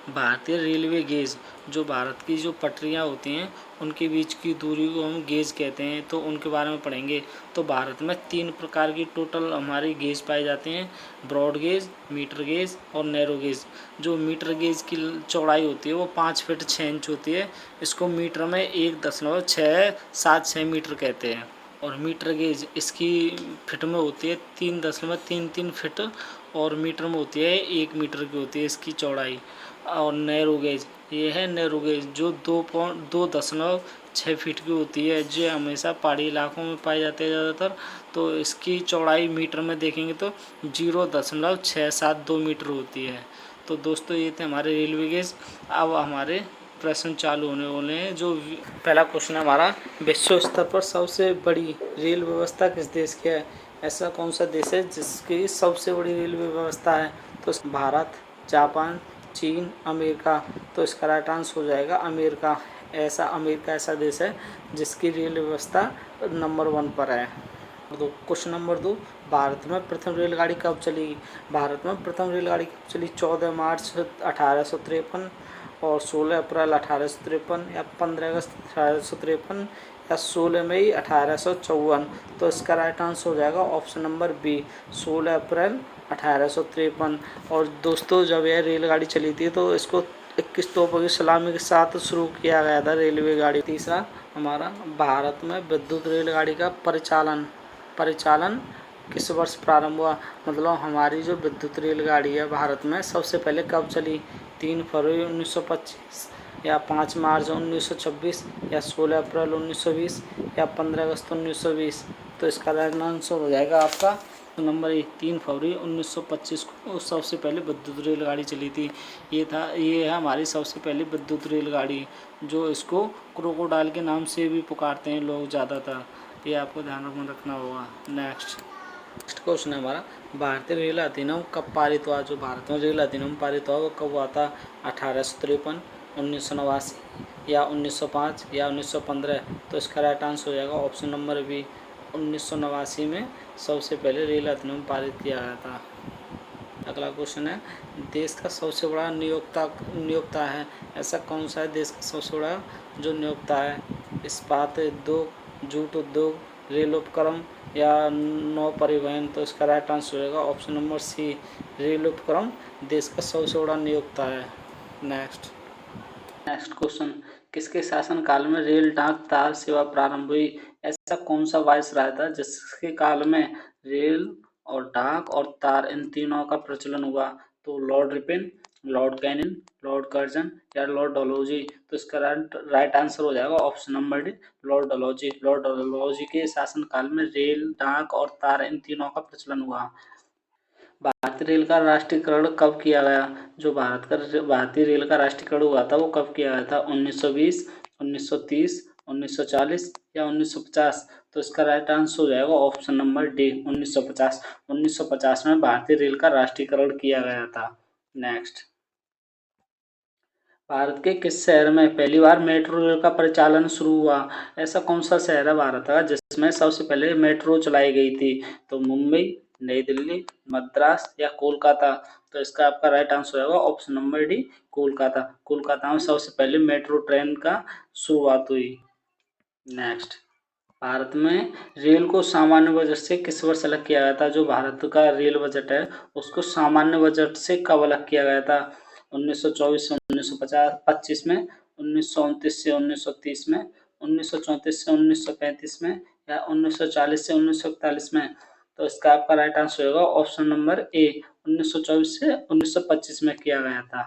भारतीय railway gauge, जो भारत की जो पटरियाँ होती हैं उनके बीच की दूरी को हम गेज कहते हैं, तो उनके बारे में पढ़ेंगे। तो भारत में 3 प्रकार की टोटल हमारी गेज पाए जाते हैं, ब्रॉड गेज, मीटर गेज और नैरो गेज। जो मीटर गेज की चौड़ाई होती है वो 5 फीट 6 इंच होती है। इसको मीटर में 1.676 मीटर कहते हैं। और मीटर गेज इसकी फिट में होती है 3.33 फिट, और मीटर में होती है 1 मीटर की होती है इसकी चौड़ाई। और नैरो गेज, ये है नैरो गेज जो 2.6 फीट की होती है, जो हमेशा पहाड़ी इलाकों में पाए जाते हैं ज़्यादातर। तो इसकी चौड़ाई मीटर में देखेंगे तो 0.672 मीटर होती है। तो दोस्तों ये थे हमारे रेलवे गेज। अब हमारे प्रश्न चालू होने वाले हैं। जो पहला क्वेश्चन है हमारा, विश्व स्तर पर सबसे बड़ी रेल व्यवस्था किस देश की है? ऐसा कौन सा देश है जिसकी सबसे बड़ी रेलवे व्यवस्था है? तो भारत, जापान, चीन, अमेरिका। तो इसका राइट आंसर हो जाएगा अमेरिका। अमेरिका ऐसा देश है जिसकी रेल व्यवस्था नंबर 1 पर है। क्वेश्चन नंबर 2, भारत में प्रथम रेलगाड़ी कब चली? भारत में प्रथम रेलगाड़ी कब चली? 14 मार्च 1853, और 16 अप्रैल 1853, या 15 अगस्त 1853, या 16 मई 1854। तो इसका राइट आंसर हो जाएगा ऑप्शन नंबर बी, 16 अप्रैल 1853। और दोस्तों जब यह रेलगाड़ी चली थी तो इसको 21 तोपों की सलामी के साथ शुरू किया गया था रेलवे गाड़ी। तीसरा हमारा, भारत में विद्युत रेलगाड़ी का परिचालन किस वर्ष प्रारंभ हुआ? मतलब हमारी जो विद्युत रेलगाड़ी है भारत में सबसे पहले कब चली? 3 फरवरी 1925, या 5 मार्च 1926, या 16 अप्रैल 1920, या 15 अगस्त 1920। तो इसका राइट आंसर हो जाएगा आपका नंबर 3 फरवरी 1925 को सबसे पहले विद्युत रेलगाड़ी चली थी। ये है हमारी सबसे पहली विद्युत रेलगाड़ी, जो इसको क्रोकोडाइल के नाम से भी पुकारते हैं लोग ज़्यादातर। ये आपको ध्यान रखना होगा। नेक्स्ट क्वेश्चन है हमारा, भारतीय रेल अधिनियम कब पारित हुआ? जो भारत में रेल अधिनियम पारित हुआ वो कब हुआ था? 1853, 1989, या 1905, या 1915। तो इसका राइट आंसर हो जाएगा ऑप्शन नंबर बी, 1989 में सबसे पहले रेल अधिनियम पारित किया गया था। अगला क्वेश्चन है, देश का सबसे बड़ा नियोक्ता है, ऐसा कौन सा है देश का सबसे बड़ा जो नियोक्ता है? इस्पात उद्योग, जूट उद्योग, रेल उपक्रम, या नौ परिवहन। तो इसका राइट आंसर हो जाएगा ऑप्शन नंबर सी, रेल उपक्रम देश का सबसे बड़ा नियोक्ता है। नेक्स्ट क्वेश्चन, किसके शासनकाल में रेल डाक तार सेवा प्रारंभ हुई? ऐसा कौन सा वायसराय था जिसके काल में रेल और डाक और तार इन तीनों का प्रचलन हुआ? तो Lord Ripon, Lord Canning, Lord Curzon, या लॉर्ड डलहौजी। तो इसका राइट आंसर हो जाएगा option number D, Lord Dalhousie. Lord Dalhousie के शासनकाल में रेल, डाक और तार इन तीनों का प्रचलन हुआ। भारतीय रेल का राष्ट्रीयकरण कब किया गया? जो भारतीय रेल का राष्ट्रीयकरण हुआ था वो कब किया गया था? 1920, 1930, 1940, या 1950। तो इसका राइट आंसर हो जाएगा ऑप्शन नंबर डी, 1950। 1950 में भारतीय रेल का राष्ट्रीयकरण किया गया था। नेक्स्ट, भारत के किस शहर में पहली बार मेट्रो रेल का परिचालन शुरू हुआ? ऐसा कौन सा शहर है भारत का जिसमें सबसे पहले मेट्रो चलाई गई थी? तो मुंबई, नई दिल्ली, मद्रास, या कोलकाता। तो इसका आपका राइट आंसर होगा option number D, Kolkata. Kolkata में सबसे पहले मेट्रो ट्रेन का शुरुआत हुई। नेक्स्ट, भारत में रेल को सामान्य बजट से किस वर्ष अलग किया गया था? जो भारत का रेल बजट है उसको सामान्य बजट से कब अलग किया गया था? 1924 से 1925 में, 1929 से 1930 में, 1934 से 1935 में, या 1940 से 1941 में। तो इसका आपका राइट आंसर होगा ऑप्शन नंबर ए, 1924 से 1925 में किया गया था।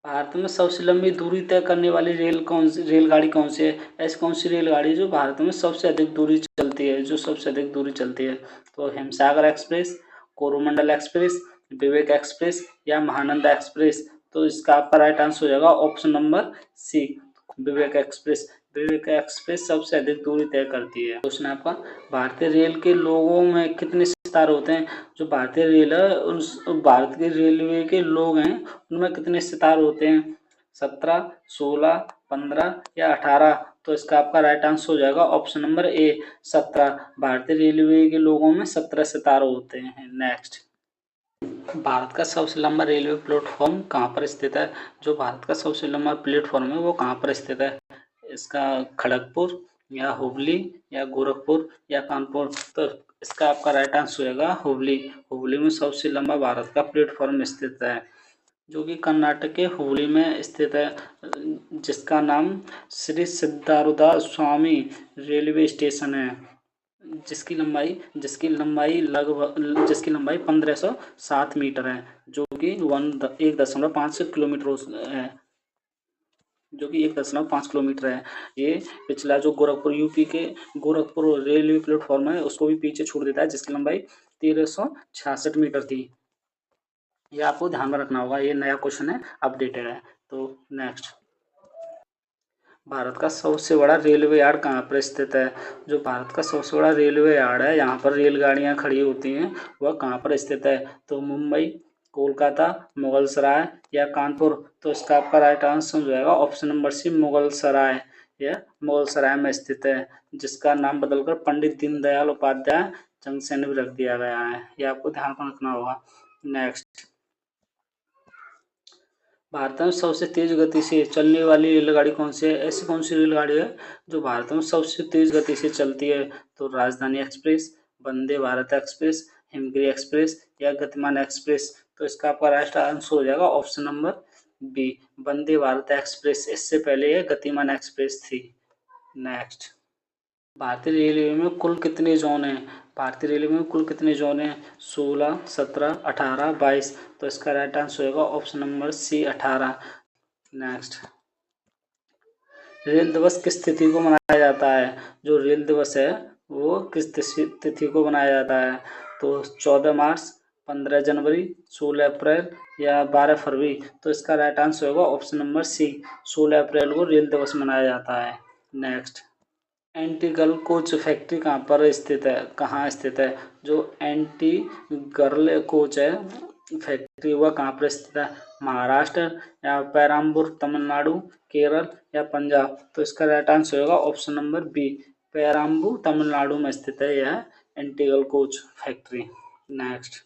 भारत में सबसे लंबी दूरी तय करने वाली रेलगाड़ी कौन सी है? ऐसी कौन सी रेलगाड़ी जो भारत में सबसे अधिक दूरी चलती है, जो सबसे अधिक दूरी चलती है? तो हिमसागर एक्सप्रेस, कोरोमंडल एक्सप्रेस, विवेक एक्सप्रेस, या महानंदा एक्सप्रेस। तो इसका आपका राइट आंसर हो जाएगा ऑप्शन नंबर सी, विवेक एक्सप्रेस। विवेक एक्सप्रेस सबसे अधिक दूरी तय करती है। क्वेश्चन आपका, भारतीय रेल के लोगों में कितने सितारे होते हैं? जो भारतीय रेल है उस भारत के रेलवे के लोग हैं उनमें कितने सितार होते हैं? 17, 16, 15, या 18। तो इसका आपका राइट आंसर हो जाएगा ऑप्शन नंबर ए, 17। भारतीय रेलवे के लोगों में 17 सितारे होते हैं। नेक्स्ट, भारत का सबसे लंबा रेलवे प्लेटफॉर्म कहाँ पर स्थित है? जो भारत का सबसे लंबा प्लेटफॉर्म है वो कहाँ पर स्थित है? इसका खड़गपुर या हुबली या गोरखपुर या कानपुर। तो इसका आपका राइट आंसर होगा हुबली। हुबली में सबसे लंबा भारत का प्लेटफॉर्म स्थित है, जो कि कर्नाटक के हुबली में स्थित है, जिसका नाम श्री सिद्धारूढ़ स्वामी रेलवे स्टेशन है, जिसकी लंबाई 1507 मीटर है, जो कि 1.5 किलोमीटर है, जो कि 1.5 किलोमीटर है। ये पिछला जो गोरखपुर यूपी के गोरखपुर रेलवे प्लेटफॉर्म है उसको भी पीछे छोड़ देता है, जिसकी लंबाई 1366 मीटर थी। ये आपको ध्यान में रखना होगा, ये नया क्वेश्चन है, अपडेटेड है। तो नेक्स्ट, भारत का सबसे बड़ा रेलवे यार्ड कहाँ पर स्थित है? जो भारत का सबसे बड़ा रेलवे यार्ड है, यहाँ पर रेलगाड़ियाँ खड़ी होती हैं, वह कहाँ पर स्थित है? तो मुंबई, कोलकाता, मुगलसराय या कानपुर। तो इसका आपका राइट आंसर हो जाएगा ऑप्शन नंबर सी, मुगलसराय। यह मुगलसराय में स्थित है, जिसका नाम बदलकर पंडित दीनदयाल उपाध्याय जंक्शन भी रख दिया गया है। यह आपको ध्यान में रखना होगा। नेक्स्ट, भारत में सबसे तेज गति से चलने वाली रेलगाड़ी कौन सी है? ऐसी कौन सी रेलगाड़ी है जो भारत में सबसे तेज गति से चलती है? तो राजधानी express, Vande Bharat express, Himgiri express या गतिमान एक्सप्रेस। तो इसका आपका राइट आंसर हो जाएगा option number B, Vande Bharat express. इससे पहले यह गतिमान एक्सप्रेस थी। नेक्स्ट, भारतीय रेलवे में कुल कितने जोन हैं? भारतीय रेलवे में कुल कितने जोन हैं? 16, 17, 18, 22। तो इसका राइट आंसर होगा option number C, 18। Next, rail दिवस किस तिथि को मनाया जाता है? जो रेल दिवस है वो किस तिथि को मनाया जाता है? तो 14 मार्च, 15 जनवरी, 16 अप्रैल या 12 फरवरी। तो इसका राइट आंसर होगा ऑप्शन नंबर सी, 16 अप्रैल को रेल दिवस मनाया जाता है। नेक्स्ट, एंटीगल कोच फैक्ट्री कहाँ पर स्थित है? कहाँ स्थित है? जो एंटीगर्ल कोच है फैक्ट्री वह कहाँ पर स्थित है? महाराष्ट्र या पेराम्बूर तमिलनाडु, केरल या पंजाब। तो इसका राइट आंसर होगा option number B, Perambur Tamil Nadu में स्थित है यह integral coach factory. Next,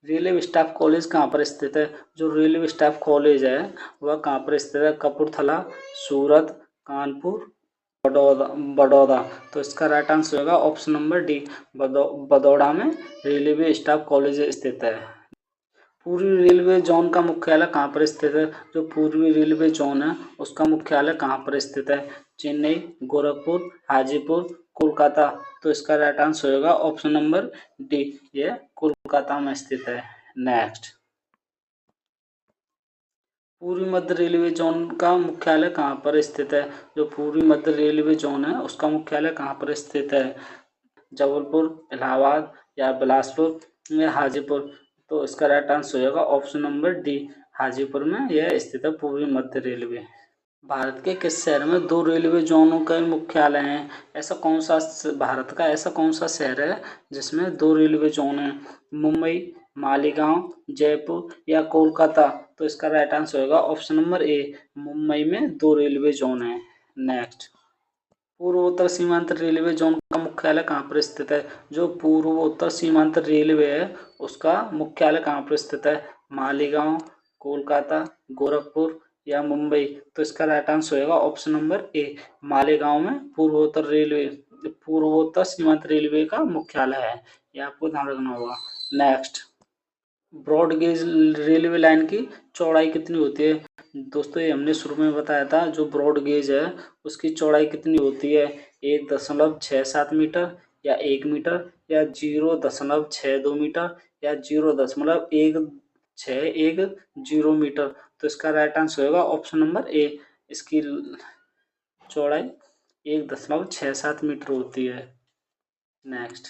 railway staff college कहाँ पर स्थित है? जो रेलवे स्टाफ कॉलेज है वह कहाँ पर स्थित है? कपूरथला, सूरत, कानपुर, बड़ौदा। तो इसका राइट आंसर होगा ऑप्शन नंबर डी, बड़ौदा में रेलवे स्टाफ कॉलेज स्थित है। पूर्वी रेलवे जोन का मुख्यालय कहाँ पर स्थित है? जो पूर्वी रेलवे जोन है उसका मुख्यालय कहाँ पर स्थित है? चेन्नई, गोरखपुर, हाजीपुर, कोलकाता। तो इसका राइट आंसर होगा ऑप्शन नंबर डी, ये कोलकाता में स्थित है। नेक्स्ट, पूर्वी मध्य रेलवे जोन का मुख्यालय कहाँ पर स्थित है? जो पूर्वी मध्य रेलवे जोन है उसका मुख्यालय कहाँ पर स्थित है? जबलपुर, इलाहाबाद या बिलासपुर या हाजीपुर। तो इसका राइट आंसर होगा ऑप्शन नंबर डी, हाजीपुर में यह स्थित है पूर्वी मध्य रेलवे। भारत के किस शहर में 2 रेलवे जोनों के मुख्यालय हैं? भारत का ऐसा कौन सा शहर है जिसमें 2 रेलवे जोन हैं? मुंबई, मालीगांव, जयपुर या कोलकाता। तो इसका राइट आंसर होगा ऑप्शन नंबर ए, मुंबई में 2 रेलवे जोन हैं। नेक्स्ट, पूर्वोत्तर सीमांत रेलवे जोन का मुख्यालय कहाँ पर स्थित है? जो पूर्वोत्तर सीमांत रेलवे है उसका मुख्यालय कहाँ पर स्थित है? मालीगांव, कोलकाता, गोरखपुर या मुंबई। तो इसका राइट आंसर होगा ऑप्शन नंबर ए, मालेगांव में पूर्वोत्तर सीमांत रेलवे का मुख्यालय है। यह आपको ध्यान रखना होगा। Next, broad gauge railway line की चौड़ाई कितनी होती है? दोस्तों ये हमने शुरू में बताया था, जो ब्रॉड गेज है उसकी चौड़ाई कितनी होती है? 1.67 मीटर या 1 मीटर या 0.62 मीटर या 0.1610 मीटर। तो इसका राइट आंसर होगा ऑप्शन नंबर ए, इसकी चौड़ाई 1.67 मीटर होती है। नेक्स्ट,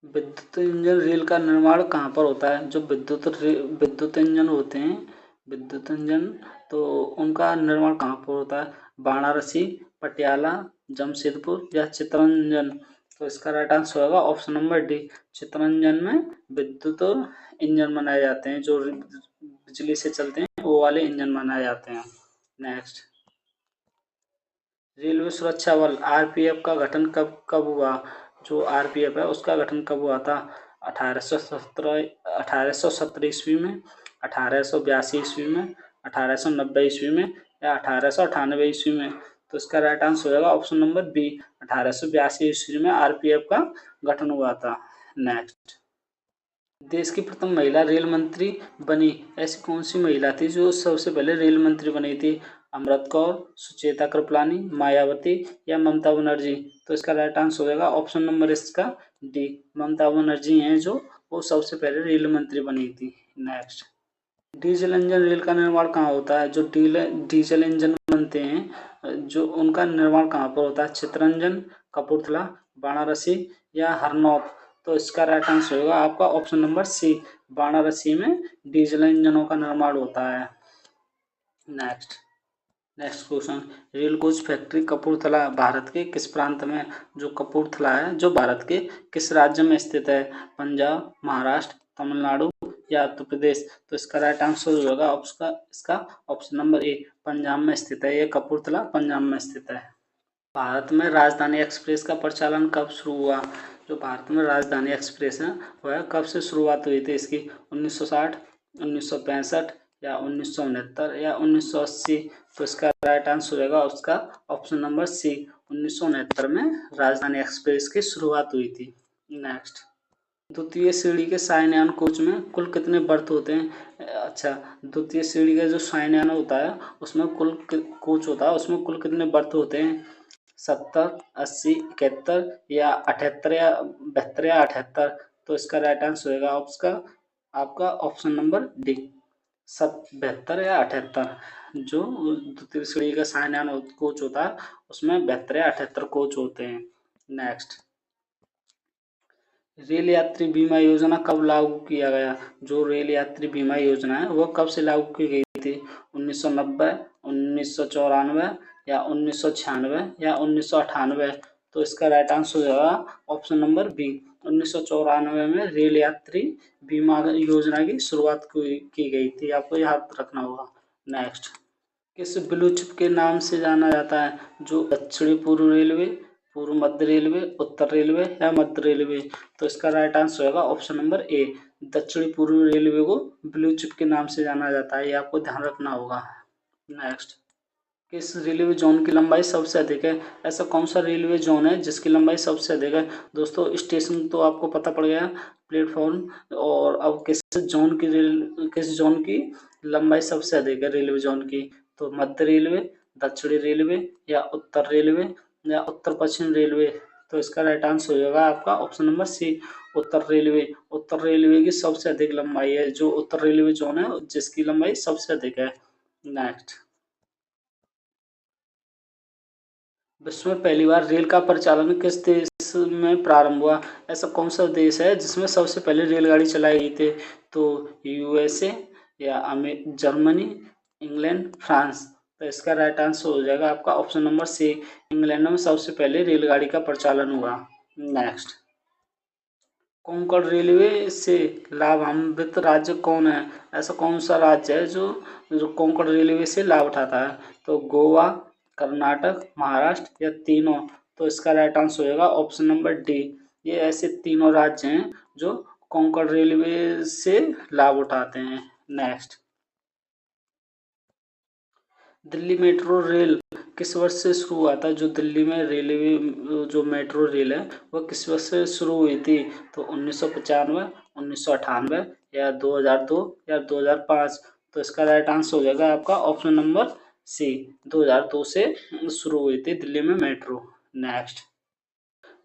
विद्युत इंजन रेल का निर्माण कहाँ पर होता है? जो विद्युत इंजन होते हैं, विद्युत इंजन, तो उनका निर्माण कहाँ पर होता है? वाराणसी, पटियाला, जमशेदपुर या चित्तरंजन। तो इसका राइट आंसर होगा ऑप्शन नंबर डी, चित्तरंजन में विद्युत इंजन बनाए जाते हैं, जो बिजली से चलते हैं वो वाले इंजन बनाए जाते हैं। नेक्स्ट, रेलवे सुरक्षा बल आरपीएफ का गठन कब कब हुआ? जो आरपीएफ है उसका गठन कब हुआ था? 1817 ईस्वी में, 1882 ईस्वी में, 1890 ईस्वी में या 1898 ईस्वी में? तो इसका राइट आंसर हो जाएगा ऑप्शन नंबर बी, 1882 ईस्वी में आरपीएफ का गठन हुआ था। नेक्स्ट, देश की प्रथम महिला रेल मंत्री बनी, ऐसी कौन सी महिला थी जो सबसे पहले रेल मंत्री बनी थी? अमृत कौर, सुचेता कृपलानी, मायावती या ममता बनर्जी? तो इसका राइट आंसर हो जाएगा ऑप्शन नंबर इसका डी, ममता बनर्जी हैं जो वो सबसे पहले रेल मंत्री बनी थी। नेक्स्ट, डीजल इंजन रेल का निर्माण कहाँ होता है? जो डीजल इंजन बनते हैं जो उनका निर्माण कहाँ पर होता है? चितरंजन, कपूरथला, वाराणसी या हरनौत? तो इसका राइट आंसर होगा आपका ऑप्शन नंबर सी, वाराणसी में डीजल इंजनों का निर्माण होता है। Next question, rail coach factory Kapurthala Bharat के किस प्रांत में? जो कपूरथला है जो भारत के किस राज्य में स्थित है? पंजाब, महाराष्ट्र, तमिलनाडु या उत्तर प्रदेश? तो इसका राइट आंसर होगा इसका ऑप्शन नंबर ए, पंजाब में स्थित है। ये कपूरथला पंजाब में स्थित है। भारत में राजधानी एक्सप्रेस का प्रचालन कब शुरू हुआ? जो भारत में राजधानी एक्सप्रेस है वह कब से शुरुआत हुई थी इसकी? 1960, 1965 या 1969 या 1980? तो इसका राइट आंसर रहेगा उसका ऑप्शन नंबर सी, 1969 में राजधानी एक्सप्रेस की शुरुआत हुई थी। नेक्स्ट, द्वितीय श्रेणी के सायनयान कोच में कुल कितने बर्थ होते हैं? अच्छा, द्वितीय श्रेणी का जो सायनयान होता है उसमें कुल कोच होता है उसमें कुल कितने बर्थ होते हैं? 70, 80, 71 या 78 या 72 या 78? तो इसका राइट आंसर होगा उसका आपका ऑप्शन नंबर डी, 72 या 78। जो द्वितीय श्रेणी का सायनयान कोच होता है उसमें 72 या 78 कोच होते हैं। नेक्स्ट, रेल यात्री बीमा योजना कब लागू किया गया? जो रेल यात्री बीमा योजना है वो कब से लागू की गई थी? 1990, 1994 या 1996 या 1998? तो इसका राइट आंसर हो जाएगा ऑप्शन नंबर बी, 1994 में रेल यात्री बीमा योजना की शुरुआत की गई थी। आपको याद रखना होगा। नेक्स्ट, किस ब्लू चिप के नाम से जाना जाता है? जो दक्षिणी पूर्व रेलवे, पूर्व मध्य रेलवे, उत्तर रेलवे या मध्य रेलवे? तो इसका राइट आंसर होगा ऑप्शन नंबर ए, दक्षिणी पूर्व रेलवे को ब्लू चिप के नाम से जाना जाता है। ये आपको ध्यान रखना होगा। नेक्स्ट, किस रेलवे जोन की लंबाई सबसे अधिक है? ऐसा कौन सा रेलवे जोन है जिसकी लंबाई सबसे अधिक है? दोस्तों, स्टेशन तो आपको पता पड़ गया, प्लेटफॉर्म, और अब किस जोन की लंबाई सबसे अधिक है रेलवे जोन की? तो मध्य रेलवे, दक्षिणी रेलवे या उत्तर रेलवे या उत्तर पश्चिम रेलवे? तो इसका राइट आंसर हो जाएगा आपका ऑप्शन नंबर सी, उत्तर रेलवे। उत्तर रेलवे की सबसे अधिक लंबाई है, जो उत्तर रेलवे जोन है जिसकी लंबाई सबसे अधिक है। नेक्स्ट, विश्व में पहली बार रेल का परिचालन किस देश में प्रारंभ हुआ? ऐसा कौन सा देश है जिसमें सबसे पहले रेलगाड़ी चलाई गई थी? तो यूएसए या जर्मनी, इंग्लैंड, फ्रांस? तो इसका राइट आंसर हो जाएगा आपका ऑप्शन नंबर सी, इंग्लैंड में सबसे पहले रेलगाड़ी का प्रचालन हुआ। नेक्स्ट, कोंकण रेलवे से लाभान्वित राज्य कौन है? ऐसा कौन सा राज्य है जो कोंकण रेलवे से लाभ उठाता है? तो गोवा, कर्नाटक, महाराष्ट्र या तीनों? तो इसका राइट आंसर होगा ऑप्शन नंबर डी, ये ऐसे तीनों राज्य हैं जो कोंकण रेलवे से लाभ उठाते हैं। नेक्स्ट, दिल्ली मेट्रो रेल किस वर्ष से शुरू हुआ था? जो दिल्ली में रेलवे जो मेट्रो रेल है वह किस वर्ष से शुरू हुई थी? तो 1995, 1998 या 2002 या 2005? तो इसका राइट आंसर हो जाएगा आपका ऑप्शन नंबर सी, 2002 से शुरू हुई थी दिल्ली में मेट्रो। नेक्स्ट,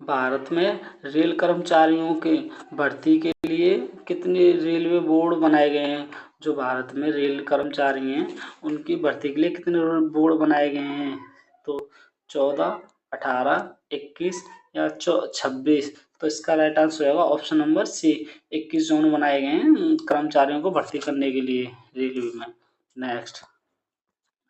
भारत में रेल कर्मचारियों के भर्ती के लिए कितने रेलवे बोर्ड बनाए गए हैं? जो भारत में रेल कर्मचारी हैं उनकी भर्ती के लिए कितने बोर्ड बनाए गए हैं? तो 14, 18, 21 या 26? तो इसका राइट आंसर होगा ऑप्शन नंबर सी, 21 जोन बनाए गए हैं कर्मचारियों को भर्ती करने के लिए रेलवे में। नेक्स्ट,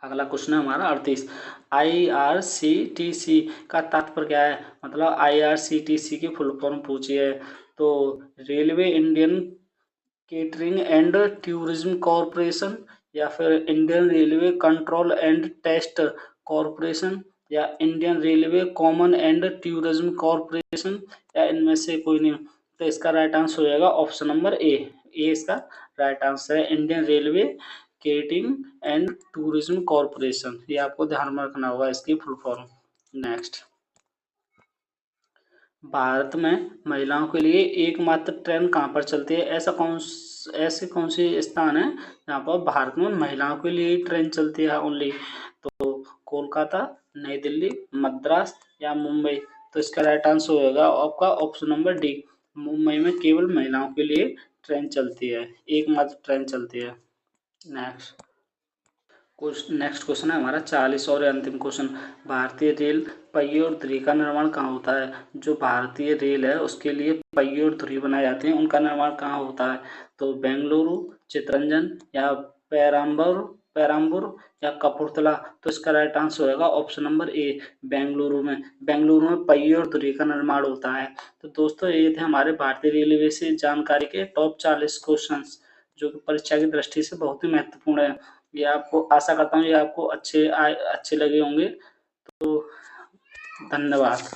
अगला क्वेश्चन है हमारा 38, IRCTC का तात्पर्य क्या है? मतलब IRCTC की फुल फॉर्म पूछी है। तो railway Indian catering and tourism corporation या फिर Indian railway control and test corporation या Indian railway common and tourism corporation या इनमें से कोई नहीं? तो इसका राइट आंसर हो जाएगा ऑप्शन नंबर ए। ए इसका राइट आंसर है। Indian railway catering and tourism corporation, ये आपको ध्यान में रखना होगा इसकी फुल फॉर्म। नेक्स्ट, भारत में महिलाओं के लिए एकमात्र ट्रेन कहाँ पर चलती है? ऐसे कौन सी स्थान है जहाँ पर भारत में महिलाओं के लिए ट्रेन चलती है ओनली? तो कोलकाता, नई दिल्ली, मद्रास या मुंबई। तो इसका राइट आंसर होगा आपका ऑप्शन नंबर डी। मुंबई में केवल महिलाओं के लिए ट्रेन चलती है, एकमात्र ट्रेन चलती है। नेक्स्ट, नेक्स्ट क्वेश्चन है हमारा 40 और अंतिम क्वेश्चन। भारतीय रेल पहिए और धुरी का निर्माण कहाँ होता है? जो भारतीय रेल है उसके लिए पहिए और धुरी बनाए जाते हैं, उनका निर्माण कहाँ होता है? तो बेंगलुरु, चितरंजन या पेराम्बूर पेराम्बूर या कपूरथला। तो इसका राइट आंसर होगा ऑप्शन नंबर ए, बेंगलुरु में। बेंगलुरु में पहिए और धुरी का निर्माण होता है। तो दोस्तों ये थे हमारे भारतीय रेलवे से जानकारी के टॉप 40 क्वेश्चन, जो कि परीक्षा की दृष्टि से बहुत ही महत्वपूर्ण है। ये आपको, आशा करता हूँ ये आपको अच्छे लगे होंगे। तो धन्यवाद।